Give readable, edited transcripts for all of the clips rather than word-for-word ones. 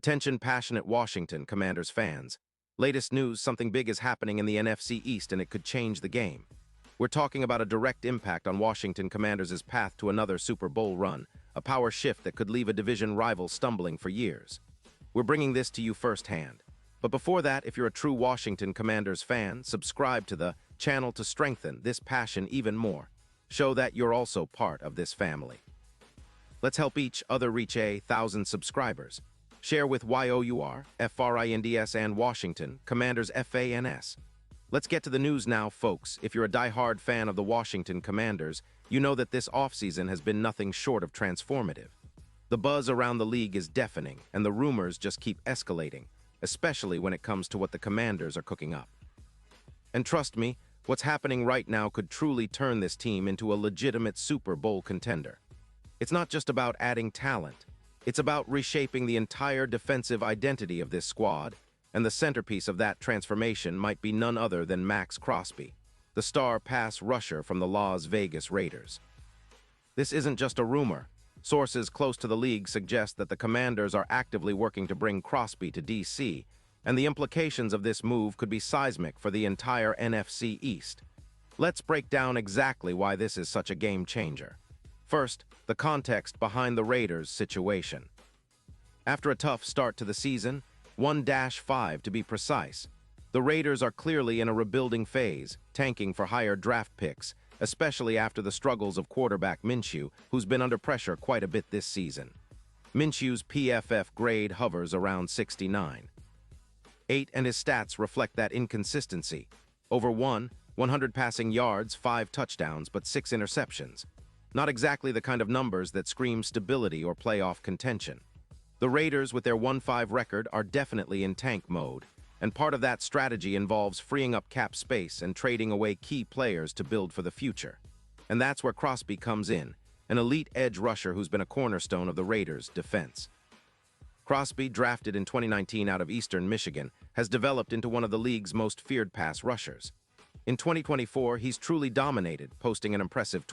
Attention passionate Washington Commanders fans. Latest news, something big is happening in the NFC East and it could change the game. We're talking about a direct impact on Washington Commanders' path to another Super Bowl run, a power shift that could leave a division rival stumbling for years. We're bringing this to you firsthand. But before that, if you're a true Washington Commanders fan, subscribe to the channel to strengthen this passion even more. Show that you're also part of this family. Let's help each other reach 1,000 subscribers. Share with YOUR, FRINDS and Washington, Commanders FANS. Let's get to the news now, folks. If you're a die-hard fan of the Washington Commanders, you know that this offseason has been nothing short of transformative. The buzz around the league is deafening, and the rumors just keep escalating, especially when it comes to what the Commanders are cooking up. And trust me, what's happening right now could truly turn this team into a legitimate Super Bowl contender. It's not just about adding talent. It's about reshaping the entire defensive identity of this squad, and the centerpiece of that transformation might be none other than Max Crosby, the star pass rusher from the Las Vegas Raiders. This isn't just a rumor. Sources close to the league suggest that the Commanders are actively working to bring Crosby to DC, and the implications of this move could be seismic for the entire NFC East. Let's break down exactly why this is such a game changer. First, the context behind the Raiders' situation. After a tough start to the season, 1-5 to be precise, the Raiders are clearly in a rebuilding phase, tanking for higher draft picks, especially after the struggles of quarterback Minshew, who's been under pressure quite a bit this season. Minshew's PFF grade hovers around 69. 8 and his stats reflect that inconsistency. Over 100 passing yards, 5 touchdowns, but 6 interceptions. Not exactly the kind of numbers that scream stability or playoff contention. The Raiders, with their 1-5 record, are definitely in tank mode, and part of that strategy involves freeing up cap space and trading away key players to build for the future. And that's where Crosby comes in, an elite edge rusher who's been a cornerstone of the Raiders' defense. Crosby, drafted in 2019 out of Eastern Michigan, has developed into one of the league's most feared pass rushers. In 2024, he's truly dominated, posting an impressive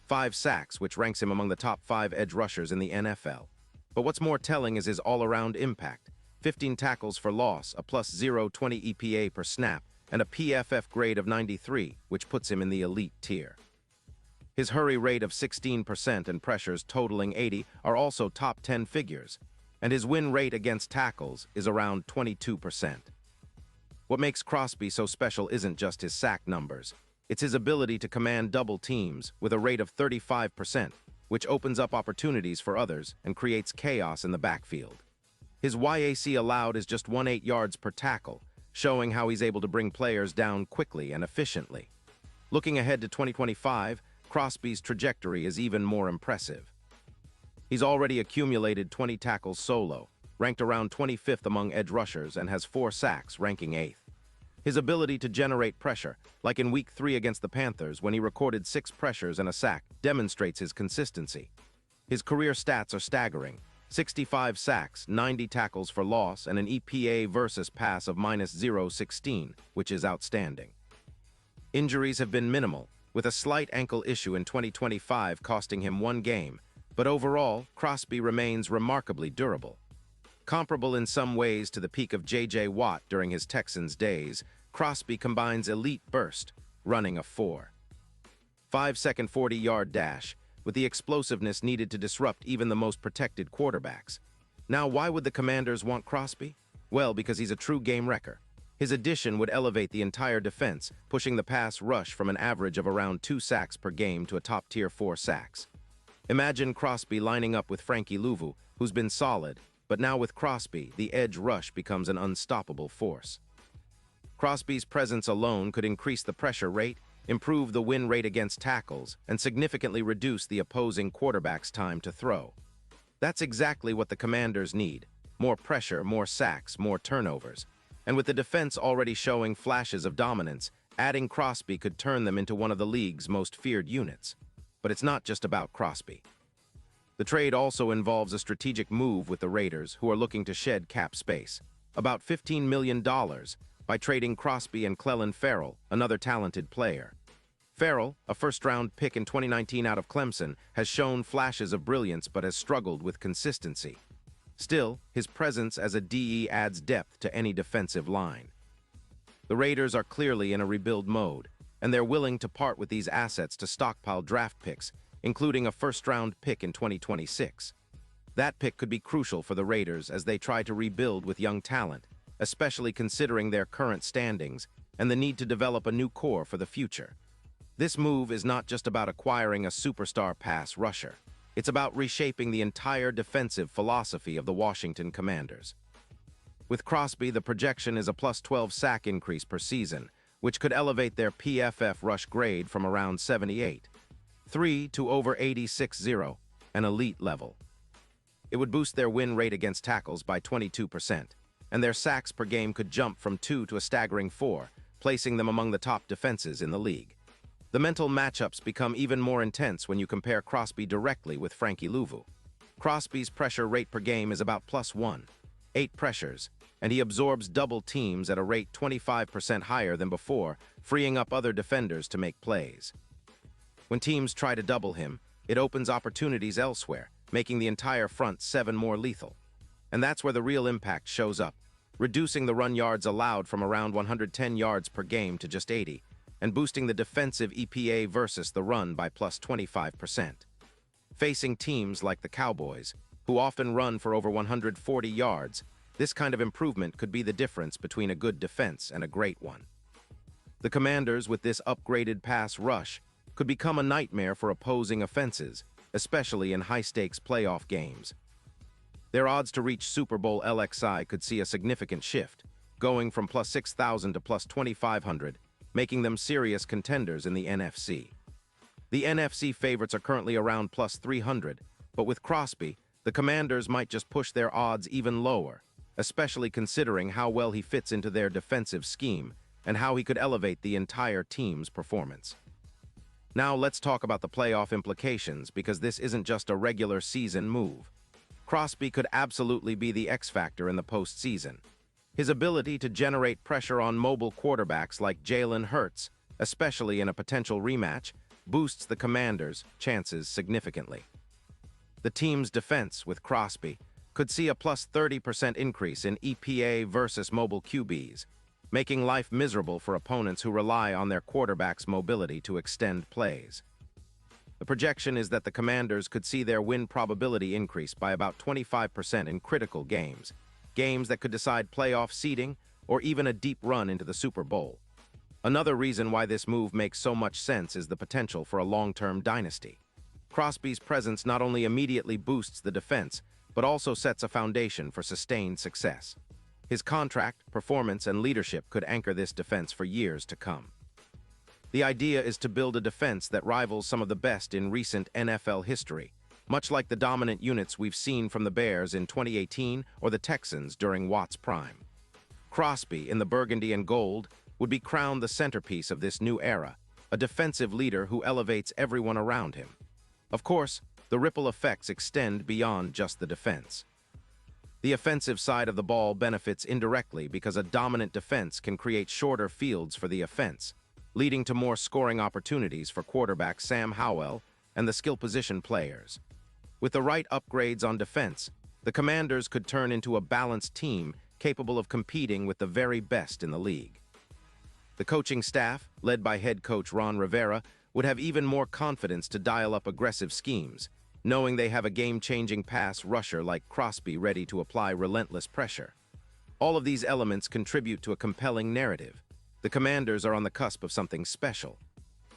5 sacks, which ranks him among the top 5 edge rushers in the NFL. But what's more telling is his all-around impact. 15 tackles for loss, a +0.20 EPA per snap, and a PFF grade of 93, which puts him in the elite tier. His hurry rate of 16% and pressures totaling 80 are also top 10 figures, and his win rate against tackles is around 22%. What makes Crosby so special isn't just his sack numbers. It's his ability to command double teams with a rate of 35%, which opens up opportunities for others and creates chaos in the backfield. His YAC allowed is just 18 yards per tackle, showing how he's able to bring players down quickly and efficiently. Looking ahead to 2025, Crosby's trajectory is even more impressive. He's already accumulated 20 tackles solo, ranked around 25th among edge rushers, and has 4 sacks, ranking 8th. His ability to generate pressure, like in Week 3 against the Panthers when he recorded 6 pressures and a sack, demonstrates his consistency. His career stats are staggering: 65 sacks, 90 tackles for loss, and an EPA versus pass of -0.16, which is outstanding. Injuries have been minimal, with a slight ankle issue in 2025 costing him 1 game, but overall, Crosby remains remarkably durable. Comparable in some ways to the peak of J.J. Watt during his Texans days, Crosby combines elite burst, running a 5-second 40-yard dash, with the explosiveness needed to disrupt even the most protected quarterbacks. Now, why would the Commanders want Crosby? Well, because he's a true game wrecker. His addition would elevate the entire defense, pushing the pass rush from an average of around 2 sacks per game to a top-tier 4 sacks. Imagine Crosby lining up with Frankie Louvu, who's been solid, but now with Crosby, the edge rush becomes an unstoppable force. Crosby's presence alone could increase the pressure rate, improve the win rate against tackles, and significantly reduce the opposing quarterback's time to throw. That's exactly what the Commanders need: more pressure, more sacks, more turnovers. And with the defense already showing flashes of dominance, adding Crosby could turn them into one of the league's most feared units. But it's not just about Crosby. The trade also involves a strategic move with the Raiders, who are looking to shed cap space, about $15 million, by trading Crosby and Clelin Ferrell, another talented player. Ferrell, a first-round pick in 2019 out of Clemson, has shown flashes of brilliance but has struggled with consistency. Still, his presence as a DE adds depth to any defensive line. The Raiders are clearly in a rebuild mode, and they're willing to part with these assets to stockpile draft picks, including a first-round pick in 2026. That pick could be crucial for the Raiders as they try to rebuild with young talent, especially considering their current standings and the need to develop a new core for the future. This move is not just about acquiring a superstar pass rusher. It's about reshaping the entire defensive philosophy of the Washington Commanders. With Crosby, the projection is a +12 sack increase per season, which could elevate their PFF rush grade from around 78.3 to over 86.0, an elite level. It would boost their win rate against tackles by 22%, and their sacks per game could jump from 2 to a staggering 4, placing them among the top defenses in the league. The mental matchups become even more intense when you compare Crosby directly with Frankie Louvu. Crosby's pressure rate per game is about +1, 8 pressures, and he absorbs double teams at a rate 25% higher than before, freeing up other defenders to make plays. When teams try to double him, it opens opportunities elsewhere, making the entire front 7 more lethal. And that's where the real impact shows up, reducing the run yards allowed from around 110 yards per game to just 80, and boosting the defensive EPA versus the run by +25%. Facing teams like the Cowboys, who often run for over 140 yards, this kind of improvement could be the difference between a good defense and a great one. The Commanders, with this upgraded pass rush, could become a nightmare for opposing offenses, especially in high-stakes playoff games. Their odds to reach Super Bowl LXI could see a significant shift, going from +6,000 to +2,500, making them serious contenders in the NFC. The NFC favorites are currently around +300, but with Crosby, the Commanders might just push their odds even lower, especially considering how well he fits into their defensive scheme and how he could elevate the entire team's performance. Now let's talk about the playoff implications, because this isn't just a regular season move. Crosby could absolutely be the X factor in the postseason. His ability to generate pressure on mobile quarterbacks like Jalen Hurts, especially in a potential rematch, boosts the Commanders' chances significantly. The team's defense, with Crosby, could see a +30% increase in EPA versus mobile QBs, making life miserable for opponents who rely on their quarterback's mobility to extend plays. The projection is that the Commanders could see their win probability increase by about 25% in critical games, games that could decide playoff seeding or even a deep run into the Super Bowl. Another reason why this move makes so much sense is the potential for a long-term dynasty. Crosby's presence not only immediately boosts the defense, but also sets a foundation for sustained success. His contract, performance, and leadership could anchor this defense for years to come. The idea is to build a defense that rivals some of the best in recent NFL history, much like the dominant units we've seen from the Bears in 2018 or the Texans during Watt's prime. Crosby, in the burgundy and gold, would be crowned the centerpiece of this new era, a defensive leader who elevates everyone around him. Of course, the ripple effects extend beyond just the defense. The offensive side of the ball benefits indirectly because a dominant defense can create shorter fields for the offense, leading to more scoring opportunities for quarterback Sam Howell and the skill position players. With the right upgrades on defense, the Commanders could turn into a balanced team capable of competing with the very best in the league. The coaching staff, led by head coach Ron Rivera, would have even more confidence to dial up aggressive schemes, knowing they have a game-changing pass rusher like Crosby ready to apply relentless pressure. All of these elements contribute to a compelling narrative. The Commanders are on the cusp of something special.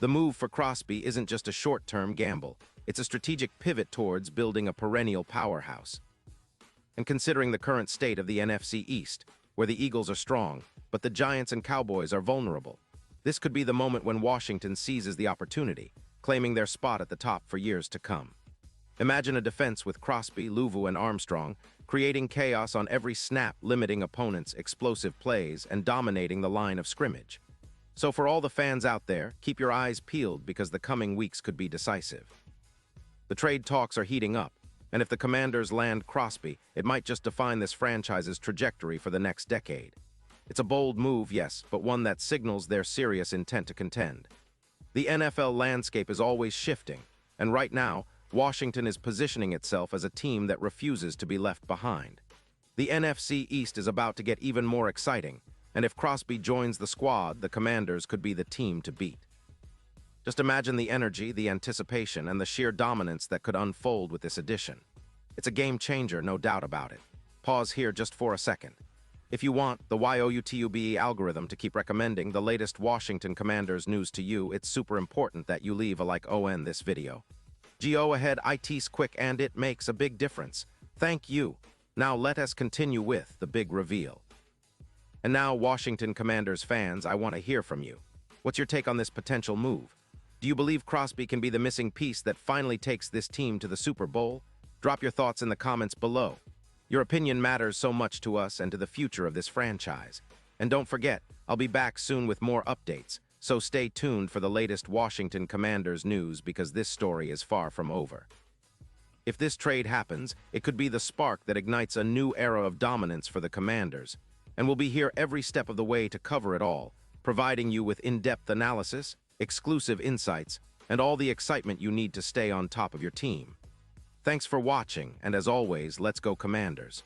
The move for Crosby isn't just a short-term gamble. It's a strategic pivot towards building a perennial powerhouse. And considering the current state of the NFC East, where the Eagles are strong, but the Giants and Cowboys are vulnerable, this could be the moment when Washington seizes the opportunity, claiming their spot at the top for years to come. Imagine a defense with Crosby, Louvu, and Armstrong, creating chaos on every snap, limiting opponents' explosive plays and dominating the line of scrimmage. So for all the fans out there, keep your eyes peeled because the coming weeks could be decisive. The trade talks are heating up, and if the Commanders land Crosby, it might just define this franchise's trajectory for the next decade. It's a bold move, yes, but one that signals their serious intent to contend. The NFL landscape is always shifting, and right now, Washington is positioning itself as a team that refuses to be left behind. The NFC East is about to get even more exciting, and if Crosby joins the squad, the Commanders could be the team to beat. Just imagine the energy, the anticipation, and the sheer dominance that could unfold with this addition. It's a game changer, no doubt about it. Pause here just for a second. If you want the YOUTUBE algorithm to keep recommending the latest Washington Commanders news to you, it's super important that you leave a like on this video. Go ahead, it's quick and it makes a big difference. Thank you. Now let us continue with the big reveal. And now, Washington Commanders fans, I want to hear from you. What's your take on this potential move? Do you believe Crosby can be the missing piece that finally takes this team to the Super Bowl? Drop your thoughts in the comments below. Your opinion matters so much to us and to the future of this franchise. And don't forget, I'll be back soon with more updates, so stay tuned for the latest Washington Commanders news because this story is far from over. If this trade happens, it could be the spark that ignites a new era of dominance for the Commanders, and we'll be here every step of the way to cover it all, providing you with in-depth analysis, exclusive insights, and all the excitement you need to stay on top of your team. Thanks for watching, and as always, let's go Commanders.